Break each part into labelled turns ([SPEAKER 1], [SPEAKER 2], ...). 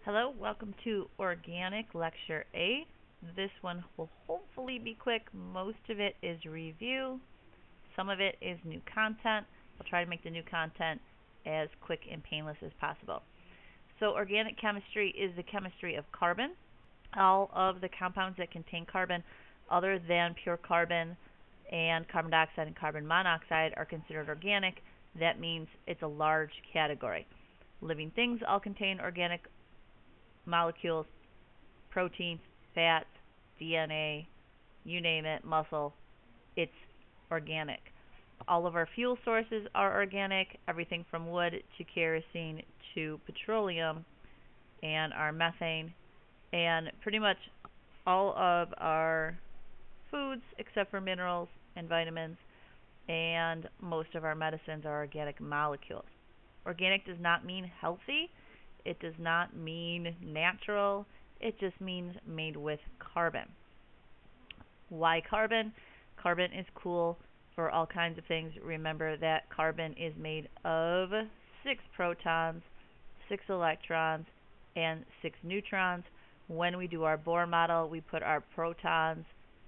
[SPEAKER 1] Hello, welcome to Organic Lecture A. This one will hopefully be quick. Most of it is review. Some of it is new content. I'll try to make the new content as quick and painless as possible. So organic chemistry is the chemistry of carbon. All of the compounds that contain carbon other than pure carbon and carbon dioxide and carbon monoxide are considered organic. That means it's a large category. Living things all contain organic molecules, proteins, fats, DNA, you name it, muscle, it's organic. All of our fuel sources are organic, everything from wood to kerosene to petroleum and our methane, and pretty much all of our foods except for minerals and vitamins, and most of our medicines are organic molecules. Organic does not mean healthy. It does not mean natural. It just means made with carbon. Why carbon? Carbon is cool for all kinds of things. Remember that carbon is made of 6 protons, 6 electrons, and 6 neutrons. When we do our Bohr model, we put our protons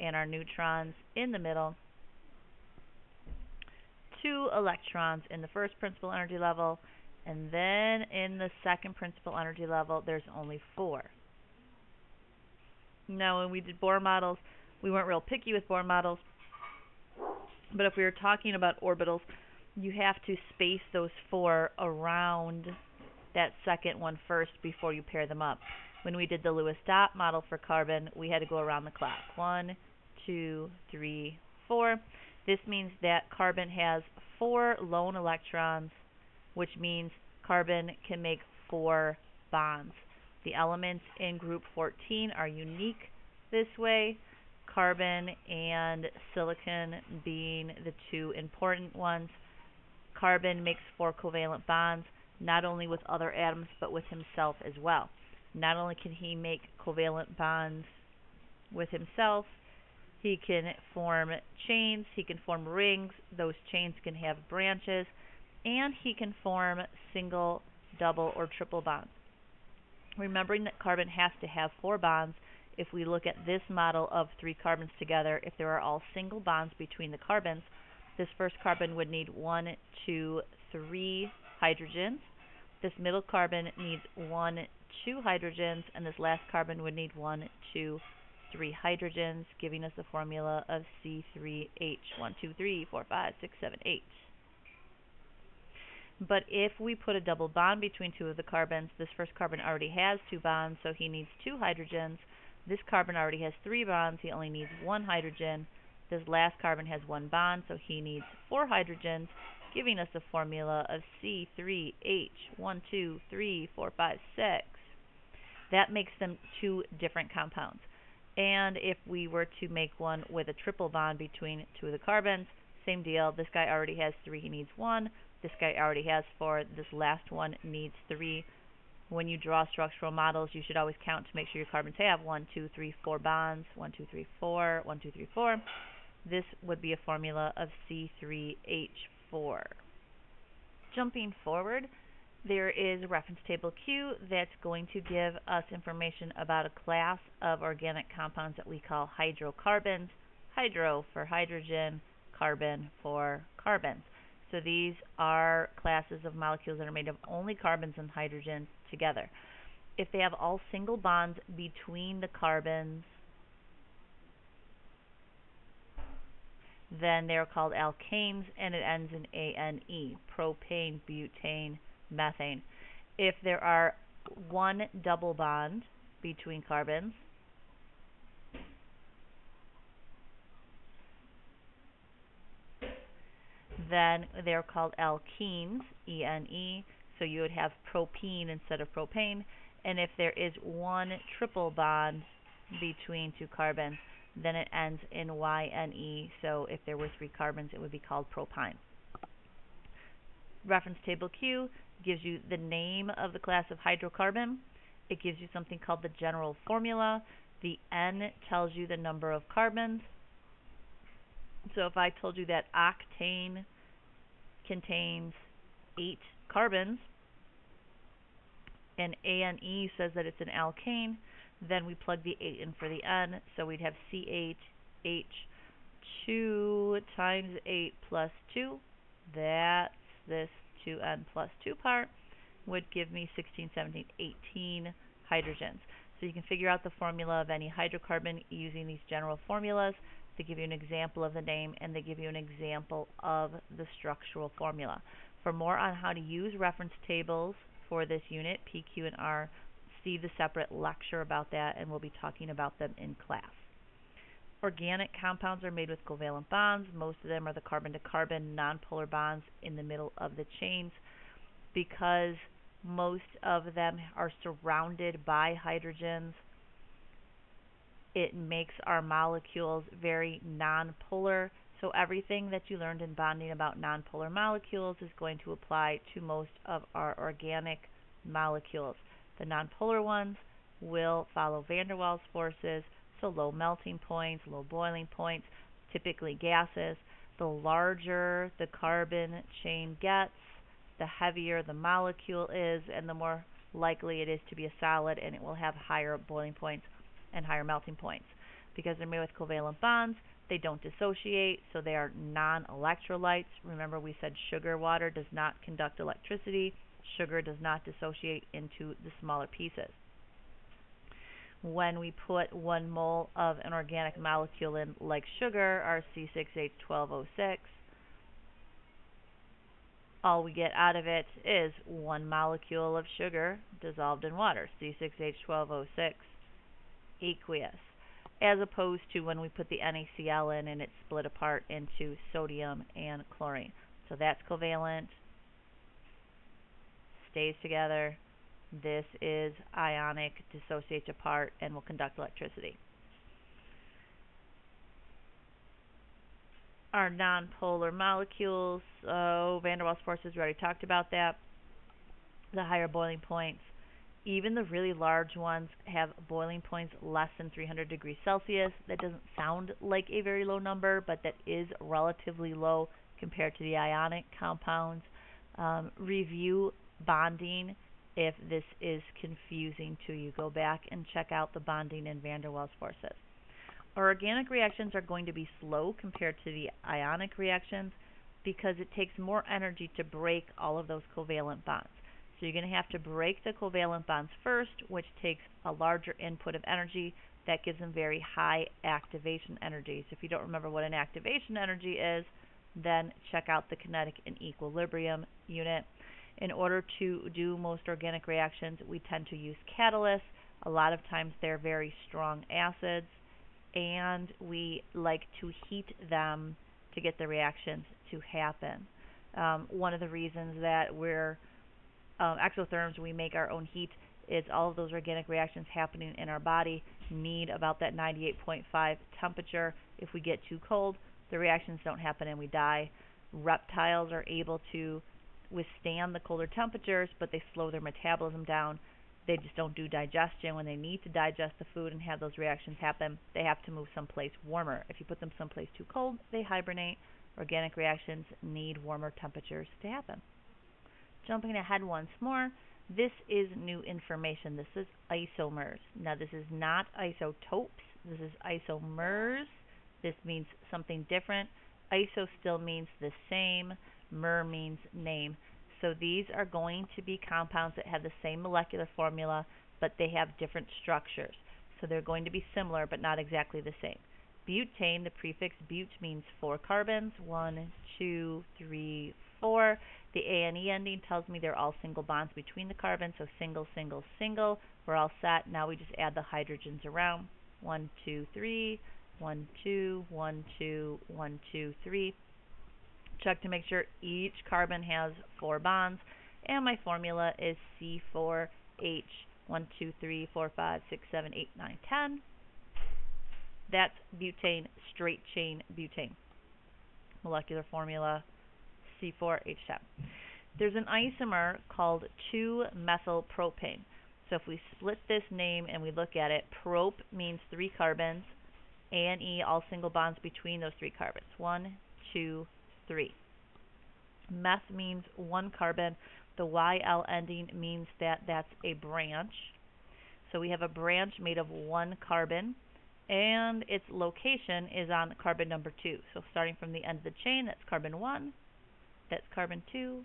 [SPEAKER 1] and our neutrons in the middle. 2 electrons in the first principal energy level, and then in the second principal energy level, there's only 4. Now, when we did Bohr models, we weren't real picky with Bohr models, but if we were talking about orbitals, you have to space those 4 around that second one first before you pair them up. When we did the Lewis dot model for carbon, we had to go around the clock. 1, 2, 3, 4. This means that carbon has 4 lone electrons, which means carbon can make 4 bonds. The elements in group 14 are unique this way, carbon and silicon being the 2 important ones. Carbon makes 4 covalent bonds, not only with other atoms, but with himself as well. Not only can he make covalent bonds with himself, he can form chains, he can form rings, those chains can have branches, and he can form single, double, or triple bonds. Remembering that carbon has to have 4 bonds, if we look at this model of 3 carbons together, if there are all single bonds between the carbons, this first carbon would need 1, 2, 3 hydrogens. This middle carbon needs 1, 2 hydrogens, and this last carbon would need 1, 2, 3 hydrogens, giving us the formula of C3H. 1, 2, 3, 4, 5, 6, 7, 8. But if we put a double bond between 2 of the carbons, this first carbon already has 2 bonds, so he needs 2 hydrogens. This carbon already has 3 bonds, he only needs 1 hydrogen. This last carbon has 1 bond, so he needs 4 hydrogens, giving us the formula of C3H. 1, 2, 3, 4, 5, 6. That makes them 2 different compounds. And if we were to make one with a triple bond between 2 of the carbons, same deal. This guy already has 3, he needs 1. This guy already has 4. This last one needs 3. When you draw structural models, you should always count to make sure your carbons have 1, 2, 3, 4 bonds. 1, 2, 3, 4. 1, 2, 3, 4. This would be a formula of C3H4. Jumping forward, there is reference table Q that's going to give us information about a class of organic compounds that we call hydrocarbons. Hydro for hydrogen, carbon for carbons. So these are classes of molecules that are made of only carbons and hydrogens together. If they have all single bonds between the carbons, then they're called alkanes, and it ends in ane, propane, butane, methane. If there are 1 double bond between carbons, then they're called alkenes, ene, so you would have propene instead of propane. And if there is 1 triple bond between 2 carbons, then it ends in yne, so if there were 3 carbons, it would be called propyne. Reference table Q gives you the name of the class of hydrocarbon. It gives you something called the general formula. The N tells you the number of carbons. So if I told you that octane contains 8 carbons, and ANE says that it's an alkane, then we plug the 8 in for the N, so we'd have CH2 times 8 plus 2. That's this 2N plus 2 part, would give me 16, 17, 18 hydrogens. So you can figure out the formula of any hydrocarbon using these general formulas. They give you an example of the name, and they give you an example of the structural formula. For more on how to use reference tables for this unit, P, Q, and R, see the separate lecture about that, and we'll be talking about them in class. Organic compounds are made with covalent bonds. Most of them are the carbon-to-carbon nonpolar bonds in the middle of the chains. Because most of them are surrounded by hydrogens, it makes our molecules very nonpolar. So everything that you learned in bonding about nonpolar molecules is going to apply to most of our organic molecules. The nonpolar ones will follow van der Waals forces, so low melting points, low boiling points, typically gases. The larger the carbon chain gets, the heavier the molecule is, and the more likely it is to be a solid, and it will have higher boiling points and higher melting points. Because they're made with covalent bonds, they don't dissociate, so they are non-electrolytes. Remember, we said sugar water does not conduct electricity. Sugar does not dissociate into the smaller pieces. When we put 1 mole of an organic molecule in, like sugar, our C6H12O6, all we get out of it is 1 molecule of sugar dissolved in water, C6H12O6 aqueous, as opposed to when we put the NaCl in and it's split apart into sodium and chlorine. So that's covalent, stays together. This is ionic, dissociates apart, and will conduct electricity. Our nonpolar molecules, so van der Waals forces, we already talked about that. The higher boiling points. Even the really large ones have boiling points less than 300 degrees Celsius. That doesn't sound like a very low number, but that is relatively low compared to the ionic compounds. Review bonding if this is confusing to you. Go back and check out the bonding in van der Waals forces. Our organic reactions are going to be slow compared to the ionic reactions because it takes more energy to break all of those covalent bonds. So you're going to have to break the covalent bonds first, which takes a larger input of energy. That gives them very high activation energies. If you don't remember what an activation energy is, then check out the kinetic and equilibrium unit. In order to do most organic reactions, we tend to use catalysts. A lot of times they're very strong acids, and we like to heat them to get the reactions to happen. One of the reasons that we're exotherms, we make our own heat, is all of those organic reactions happening in our body need about that 98.5 temperature. If we get too cold, the reactions don't happen and we die. Reptiles are able to withstand the colder temperatures, but they slow their metabolism down. They just don't do digestion. When they need to digest the food and have those reactions happen, they have to move someplace warmer. If you put them someplace too cold, they hibernate. Organic reactions need warmer temperatures to happen. Jumping ahead once more, this is new information. This is isomers. Now, this is not isotopes. This is isomers. This means something different. Iso still means the same. Mer means name. So these are going to be compounds that have the same molecular formula, but they have different structures. So they're going to be similar, but not exactly the same. Butane, the prefix but means 4 carbons. 1, 2, 3, 4. The A and E ending tells me they're all single bonds between the carbons, so single, single, single. We're all set. Now we just add the hydrogens around. 1, 2, 3. 1, 2, 1, 2, 1, 2, 3. Check to make sure each carbon has 4 bonds, and my formula is C4H. 1, 2, 3, 4, 5, 6, 7, 8, 9, 10. That's butane, straight chain butane. Molecular formula C4H10. There's an isomer called 2-methylpropane. So if we split this name and we look at it, prop means 3 carbons, A and E, all single bonds between those 3 carbons. 1, 2, 3. Meth means 1 carbon The YL ending means that that's a branch. So we have a branch made of one carbon, and its location is on carbon number 2. So starting from the end of the chain, that's carbon 1, that's carbon 2,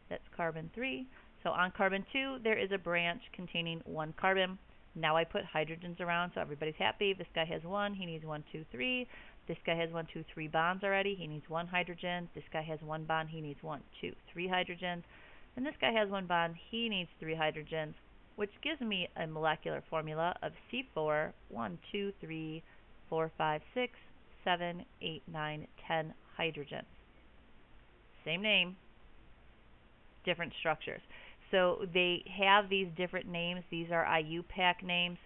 [SPEAKER 1] that's carbon 3. So on carbon 2, there is a branch containing one carbon. Now I put hydrogens around so everybody's happy. This guy has 1, he needs 1, 2, 3. This guy has 1, 2, 3 bonds already, he needs 1 hydrogen. This guy has 1 bond, he needs 1, 2, 3 hydrogens. And this guy has 1 bond, he needs 3 hydrogens, which gives me a molecular formula of C4, 1, 2, 3, 4, 5, 6, 7, 8, 9, 10 hydrogens. Same name, different structures. So they have these different names. These are IUPAC names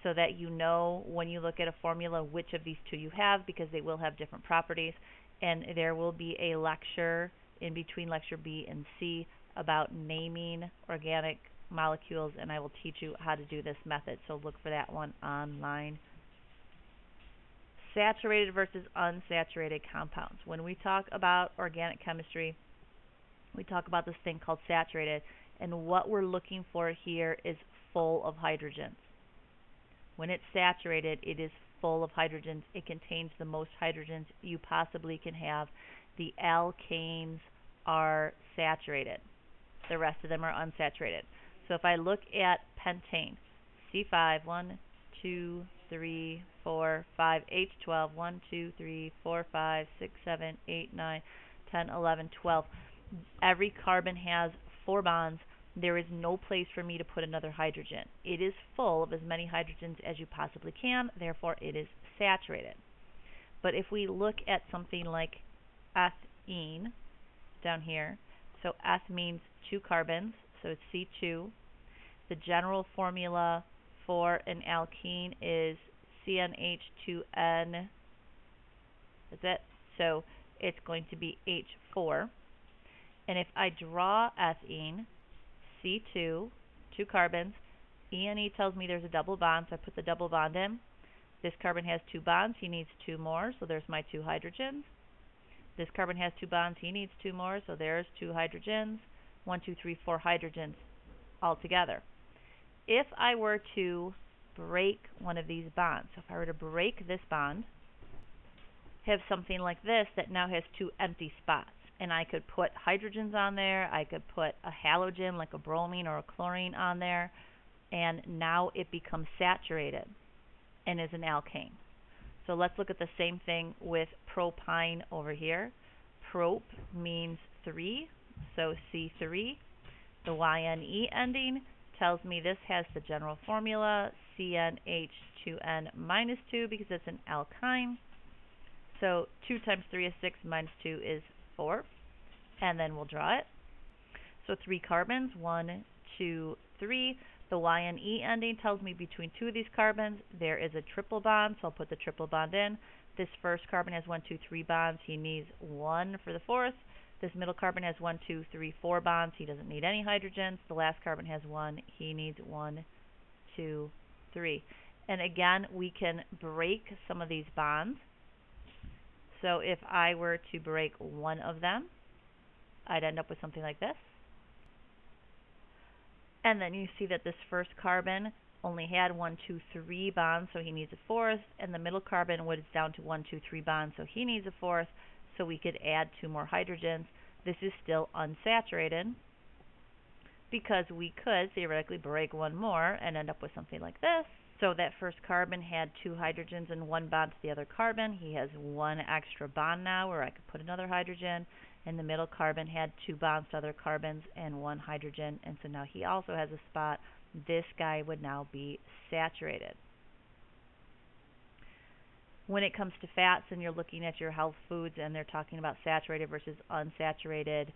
[SPEAKER 1] so that you know when you look at a formula which of these two you have, because they will have different properties. And there will be a lecture in between lecture B and C about naming organic molecules, and I will teach you how to do this method. So look for that one online. Saturated versus unsaturated compounds. When we talk about organic chemistry, we talk about this thing called saturated, and what we're looking for here is full of hydrogens. When it's saturated, it is full of hydrogens. It contains the most hydrogens you possibly can have. The alkanes are saturated. The rest of them are unsaturated. So if I look at pentane, C5, 1, 2, 3, 4, 5, H12, 1, 2, 3, 4, 5, 6, 7, 8, 9, 10, 11, 12. Every carbon has 4 bonds. There is no place for me to put another hydrogen. It is full of as many hydrogens as you possibly can, therefore it is saturated. But if we look at something like ethene down here, so eth means 2 carbons, so it's C2. The general formula for an alkene is CnH2n. That's it. So it's going to be H4. And if I draw ethene, C2, 2 carbons, E tells me there's a double bond, so I put the double bond in. This carbon has 2 bonds, he needs 2 more, so there's my 2 hydrogens. This carbon has 2 bonds, he needs 2 more, so there's 2 hydrogens. 1, 2, 3, 4 hydrogens altogether. If I were to break one of these bonds, so if I were to break this bond, have something like this that now has 2 empty spots, and I could put hydrogens on there, I could put a halogen like a bromine or a chlorine on there, and now it becomes saturated and is an alkane. So let's look at the same thing with propyne over here. Prop means 3, so C3. The YNE ending tells me this has the general formula, CnH2n minus 2, because it's an alkyne. So 2 times 3 is 6, minus 2 is 4. And then we'll draw it. So 3 carbons, 1, 2, 3. The YNE ending tells me between 2 of these carbons there is a triple bond, so I'll put the triple bond in. This first carbon has 1, 2, 3 bonds. He needs 1 for the fourth. This middle carbon has 1, 2, 3, 4 bonds. He doesn't need any hydrogens. The last carbon has 1. He needs 1, 2, 3. And again, we can break some of these bonds. So if I were to break one of them, I'd end up with something like this. And then you see that this first carbon only had 1, 2, 3 bonds, so he needs a fourth. And the middle carbon was down to 1, 2, 3 bonds, so he needs a fourth. So we could add 2 more hydrogens. This is still unsaturated because we could theoretically break one more and end up with something like this. So that first carbon had 2 hydrogens and 1 bond to the other carbon. He has 1 extra bond now where I could put another hydrogen. And the middle carbon had 2 bonds to other carbons and 1 hydrogen. And so now he also has a spot. This guy would now be saturated. When it comes to fats and you're looking at your health foods and they're talking about saturated versus unsaturated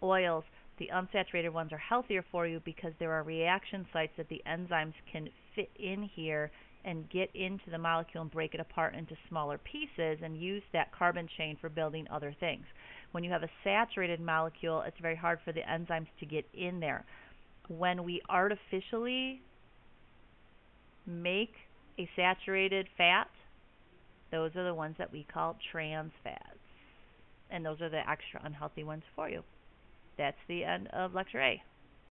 [SPEAKER 1] oils, the unsaturated ones are healthier for you because there are reaction sites that the enzymes can fit in here and get into the molecule and break it apart into smaller pieces and use that carbon chain for building other things. When you have a saturated molecule, it's very hard for the enzymes to get in there. When we artificially make a saturated fat, those are the ones that we call trans fats. And those are the extra unhealthy ones for you. that's the end of Lecture A.